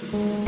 Tapuaiga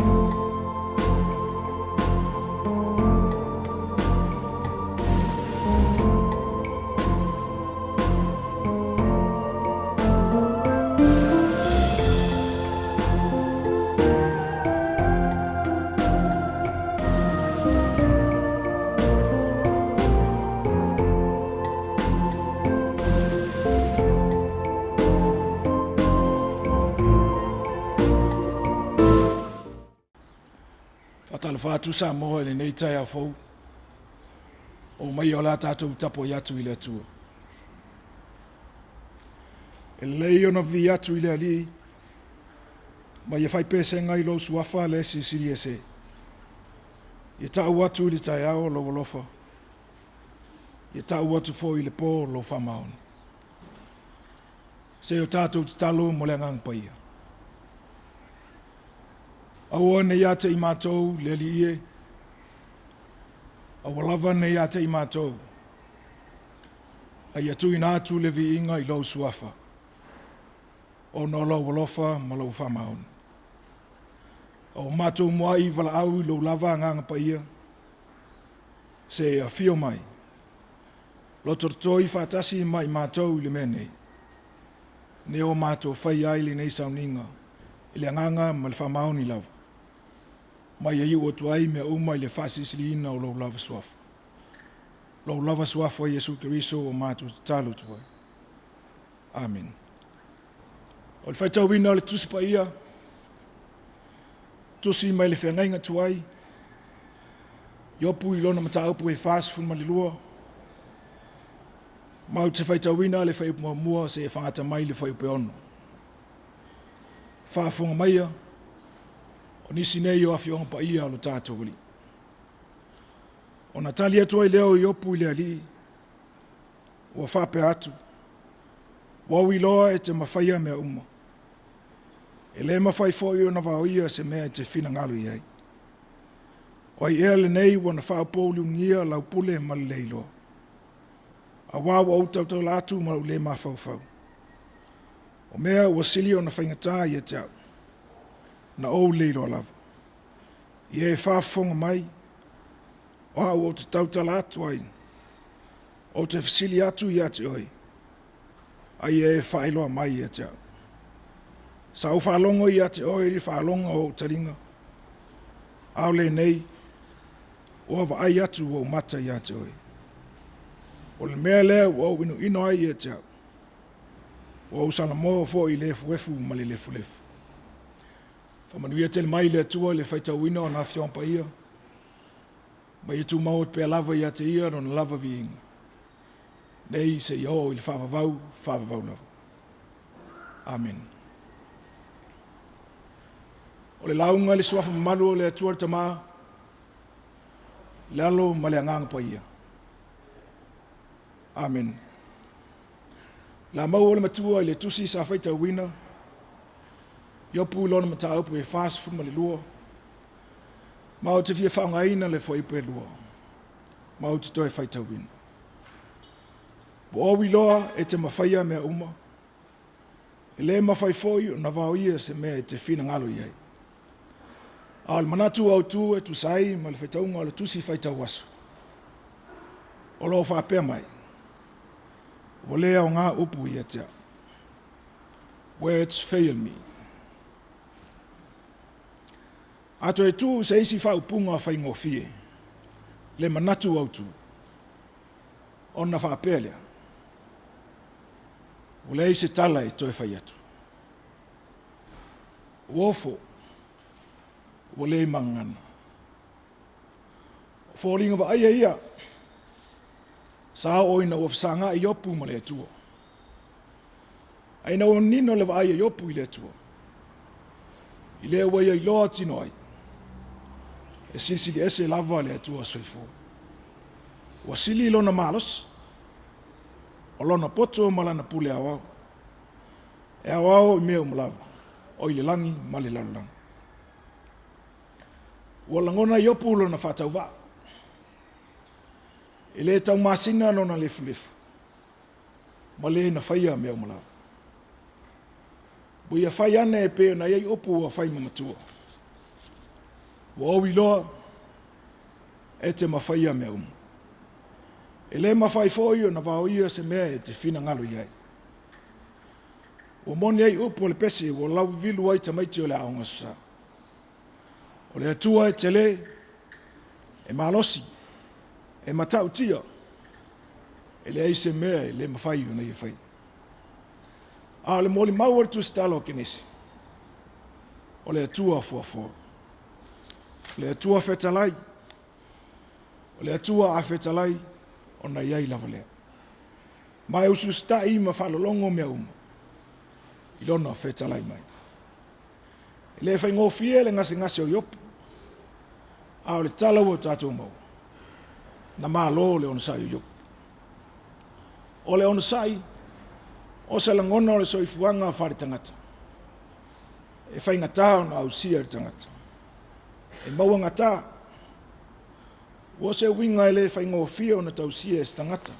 Samoa le nei Taeao fou. O mai o la tātou Tapuaiga atu i le atua. E lei ona vi atu i le ali, mai e fai pese ngai lo suafa le sisili e se. Ia tau atu i le Taeao lo walofa. Ia tau atu fo i le pō lo whamaon. Se o tātou talo mo le ngang paia. Aua nei ate i mātou le li ie. Awa nei ate i mātou. Ai atu ina atu le vi inga i lau suafa. O no lau walofa ma lau whamaon. O mātou mua i wala au i lau lava nganga pa ia. Se a fio mai. Lo tortoi whatasi mai mātou i le menei. Ne o mātou whai ai le nei sauninga. I le nganga ma le whamaon i lau. Mai e iu o tuai mea uma i le whasisili ina o lau lava suafa. Lau lava suafa i Jesu Keriso o mātou talo tuai. Amen. O le whaitau wina o le tusi pa ia. Tusi mai le whengainga tuai. Iopu i lona mata upu e whasifun malilua. Mau te whaitau wina le whaipu mua se e whangata mai le whaipu ono. Whaafunga maia. O nisi nei o awhionga pa ia alo tātou wili. O na tali atu ai leo i opu i le ali. Ua whape atu. Wau i loa e te mawhaia mea uma. E le mawhai fo i o na wau ia se mea e te whina ngalu i ai. O ai ea le nei wana whao pōlu ngia lau pule ma le leiloa. A wau au tau latu ma le mawhau fau. O mea ua sili o na whaingatā i e te au. Na ou leiro lava. Ie e whaafonga mai, o au o te tautala atu ai, o te fasili atu i ate oi, ai e whaeloa mai i ate au. Sa au whaalongo i ate oi, ri whaalonga o taringa, au le nei, o awa ai atu o mata i ate oi. O le mea lea o inu ino ai i ate au, o au salamoa fo i lefu efu ma le lefu lefu. Whamanuia tele mai le atua le whaitau ina o na whiong pa ia. Mai e tu mau pe lava i ate ia no na lava vi inga. Nei se i o i le whavavau lava. Amen. O le launga le suafa mamalu o le atua le tamaa. Le alo ma le angang pa ia. Amen. La mau o le matua i le tusi sa whaitau ina. Iopu lona mata upu e whasifun ma le lua. Mau te fia whaungaina le whaipu e lua. Mau te toi whaitau wina. Bo owi loa e te mawhaia mea uma. E le mawhai foi o na wau ia se mea e te whina ngalo i ai. Al manatu au tu e tu sai ma le whaitaunga o le tusi whaitau aso. O lo whapea mai. O lea o ngā upu i atea. Words fail me. Ato e tu se isi whaupunga whai ngofie. Le manatu au tu. Ona whapea lea. O le se tala e toi whai atu. Uofo. O le mangana. Fōringa wa aia ia. Sa oina o whasanga i opu ma le atua. Aina o nino le wa aia i opu i le atua. I le waia i loa tino ai. E sisi di ese lava le atua soifo. Wa sili lona malos. O lona poto malana pule awao. E awao i mea umlava. O i le langi ma le lalulang. Wa langona i opu lona whatau wa. E le tau masina lona lefu lefu. Ma le na whaia mea umlava. Buia whai ane e peo na iei opu a whai mamatua. Ua au iloa e te mawhaia mea E le mawhai fōi o na wao ia se mea e te whina ngalo iai. Ua moni ai upo le pese ua lau vilu ai tamaiti o le aonga sasa. O le atua e te le, e malosi, e matau tia, e le aise mea e le mawhai o na ia whai. A le moli mau tu stalo kinesi. O le atua fuafua. O le atua fetalai. O le atua a fetalai o na iai lava lea. Mai usu stai ma whalolongo mea I lona fetalai mai. I le whai ngofie le ngase o iopu. A o le tala ua tātou mau. Na maa lo le ona sai o iopu. O le ona sai, o se langona o le soifuanga whare tangata. E whai ngata o na au sia tangata. E maua ngata, o se winga e le whai ngofie o na tau sia e tangata.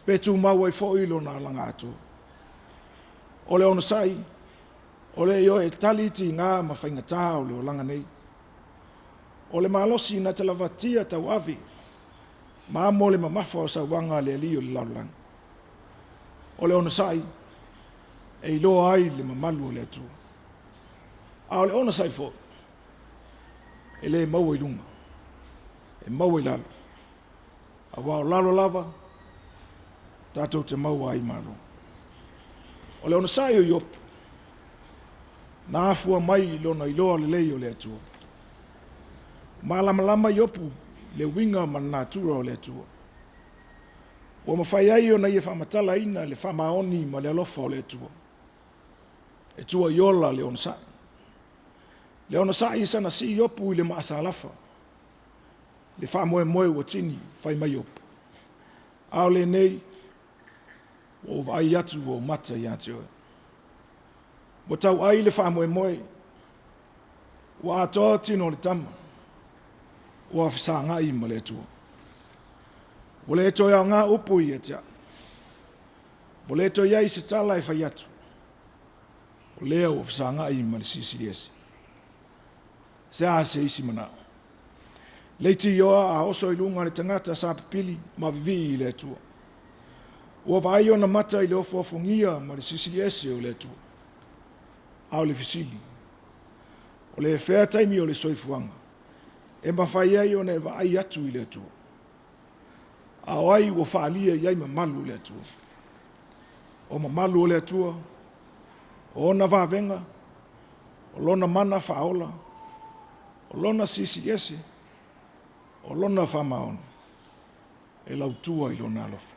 Petu mau e fōilo na langa atu. O le ona sai, o le io e taliti ngā ma whai ngata o le o langa nei. O le malosi na te lavatia tau avi, ma mo le mamafa o sa wanga le ali o le laulang. O le ona sai, e ilo ai le mamalu o le atu. A o le ona sai fo, e le mau i lunga, e mau i lalo. A wao lalo lava, tātou te mau ai malo. O le ona sai o iopu, nā fua mai lona iloa le lei o le atua. Malama iopu le winga ma natura o le atua. Ua mawhai ai o na ia whamatala ina le whamaoni ma le alofa o le atua. E tua iola le ona sai. Le ona sai sana si iopu i le maasa alafa. Le whamoe moe ua tini whai mai iopu. Ao le nei, o ai atu o mata i ate oe. Mo tau ai le whamoe moe, ua atoa tino le tama. Ua whisanga i ma le atua. O le eto ia ngā upu i atia. O le eto ia i se tala e whai atu. O lea ua whisanga i ma le sisiriesi. Se a se isi manao. Leiti ioa a oso i lunga le tangata sa pipili ma vivi i le atua. Ua vai ona mata i le ofofongia ma le sisiriesi o le atua. Au le fisili. O le whea taimi o le soifuanga. E mawhai ai o ne vai atu i le atua. A oai ua whaalia iai mamalu le atua. O mamalu o le atua, o ona vavenga, o lona mana whaola, o lona sisiriesi, o lona whamaona, e lautua i lona alofa.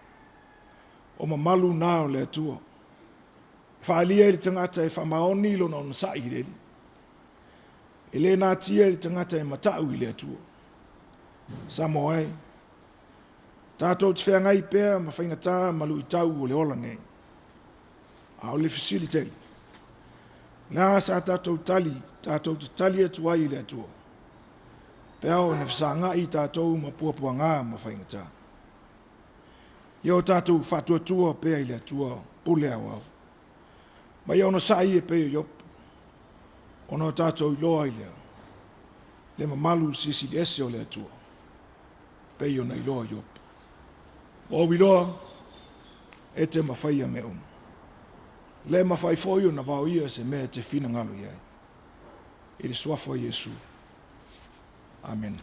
O mamalu nā o le atua. Whaalia i le tangata e whamaoni i lona ona sa i reli. E le nā tia i le tangata e matau i le atua. Samoa ai. Tātou te whea ngai pēr ma whaingatā malu i tau o le ola nei. A o le facilitari. Nā sa tātou te tali atu ai i le atua. Pēo na whasanga i tātou ma puapua ngā ma whaingatā. Iau tātou whatuatua pēr i le atua pule au au. Ma iau na sa i e pēr iop. Ono tātou i loa i lea. Le mamalu sisi ese o le atua. Pei ona i loa iop. O wiloa, e te mawhaia me Le mawhai foi o na wao ia se mea te whina ngalo iai. E le suafo Yesu. Amen.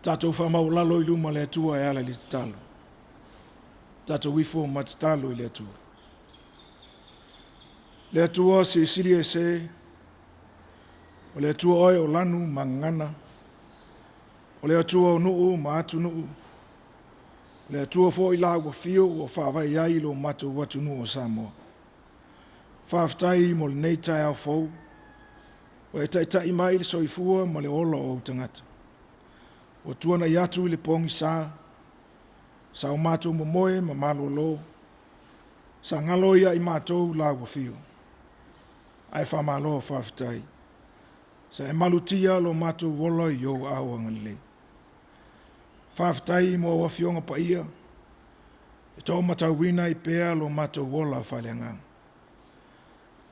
Tatou whamaulalo I luma le atua e ala li te talo. Tatou wifo ma te talo I le atua. Le atua se siri e se, o le atua oe o lanu ma ngana, o le atua o nuu ma atu nuu, le atua fo I la ua fio o whawai ai lo matou watu nuu o Samoa. Whaftai mo le nei Taeao fou, o e taitai mai le soifua ma le olo o tangata. O tuana I atu I le pongi sa o matou momoe ma malo lo, sa ngalo ia I matou la ua fio. Ai whamalo whaftai. Sa e malutia lo matou wolo I o awa ngalile. Whaftai mo wa fionga pa ia, e tau matauina I pea lo matou wola whaleangang.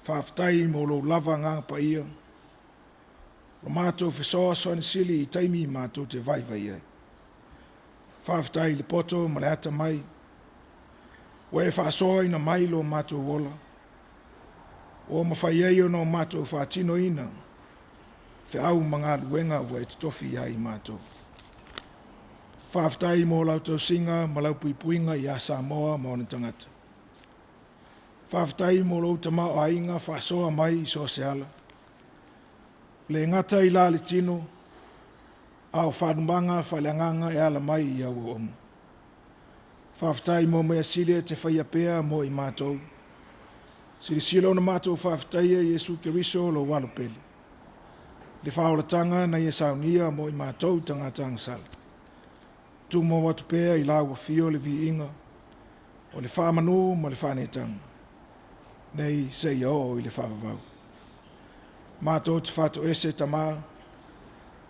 Whaftai mo lo lava ngang pa ia, lo matou whisoa soani sili I taimi matou te vai ai. Whaftai le poto ma le ata mai, wa e whaasoa ina mai lo matou wola, o mawhai ei o no matou whaatino ina, fe au mga luenga wa e tutofi ai matou. Whaftai mo lau tau singa ma lau puipuinga I a Samoa ma ona tangata. Whaftai mo lau tama o ainga whaasoa mai I so se ala. Le ngata I la le tino, au whanumanga whaleanganga e ala mai I au omu. Whaftai mo mea sile te whaiapea mo I matou. Siri silo na matou whaftai e Yesu Keriso lo walupeli. Le whaolatanga na ia saunia mo I matou tangatang sala. Tu mo watu pea I la ua fio le vi inga, o le whamanu mo le whanetanga. Nei se I o I le whavavau. Matou te whato ese tama,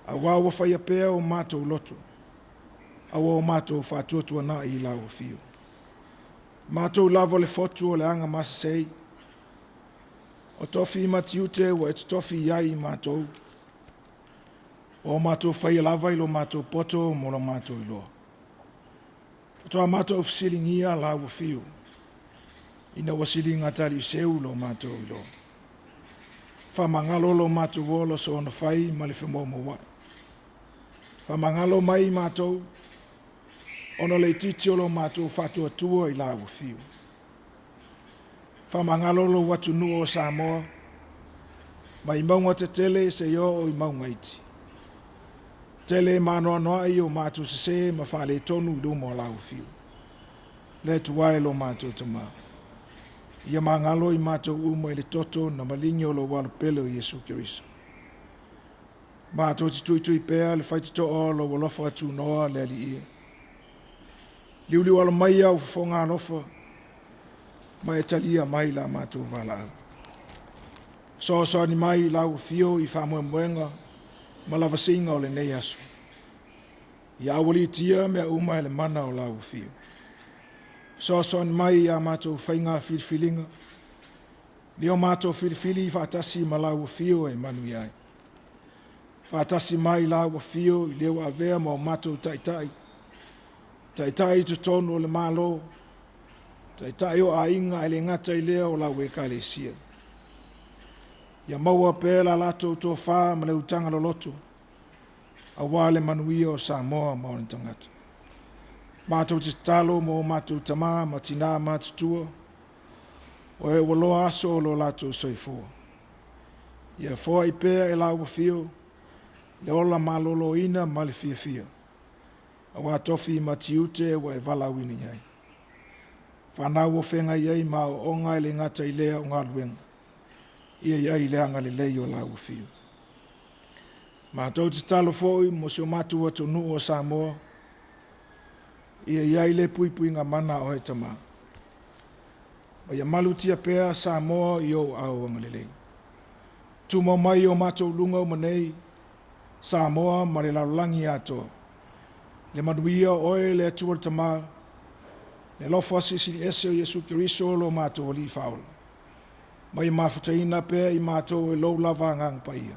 a wawa whaia pea o matou loto, a wawa matou whatuatua na I la ua fio. Matou lavo le fotu o le anga masasei, o tofi matiute wa et tofi iai matou, o matou whaia lava I lo matou poto mo lo matou iloa. Toa matou fisilingia la ua fio, ina wasilinga tali seu lo matou iloa. Whamangalo lo matou wolo so ona whai ma le whamomo wa. Whamangalo mai matou, ono le titio lo matou whatua tua I la ua fio. Whamangalo lo watu nuu o Samoa, ma I maunga te tele se yo o I maunga iti. Tele manoa noa I o matou se ma whale tonu lumo la ua fio. Le tuwae lo matou tamaa. Ia mangalo I matou umo le toto na malingo lo walupele o Yesu Keriso. Matou tui pea le whaitito o lo walofa atu noa le ali ia. Liuli wala mai au whafonga alofa, ma e talia mai la matou vala au. So ni mai la ua fio I whamue ma lava singa o le nei aso. Ia awali tia mea uma le mana o la ua fio. So ni mai a matou whainga filifilinga. Ni o matou filifili whaatasi ma la ua fio e manu iai. Whaatasi mai la ua fio I lewa avea ma o matou taitai. Taitai tu tonu o le malo. Taitai o a inga ele ngata I lea o la weka le sia. Ia maua pēla lato tō whā ma le utanga lo loto. A wale manuia o Samoa ma o tangata. Mātou te talo mo mātou tamā ma tina mātutua. O e waloa aso o lo lato soifua. Ia fōa I pēa e la ua fio. Le ola malolo ina ma le fia. A wā tofi ma tiute wa e vala wini nhai. Whanau o whenga iei ma o onga le ngata I lea o ngā luenga. Ia iei leanga le lei o la ua fio. Mātou te talo fōi mo sio mātua tonu o Samoa. Ia iei le pui ngā mana o he tama. Ma ia malutia pēa Samoa I o au angalelei. Tumo mai o mātou lunga o manei, Samoa ma le laulangi atoa. Le manuia oe le atua tama, le lofa sisi ese o Yesu Keriso lo mātou li faula. Ma I mafutaina pēa I mātou e lou lava ngang pa ia.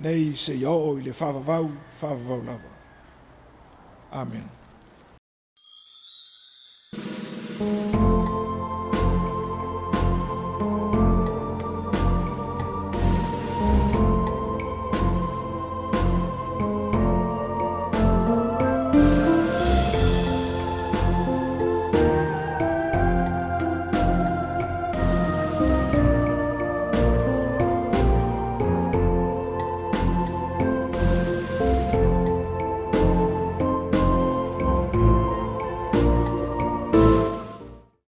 Nei se ia o I le whavavau lava. Amen.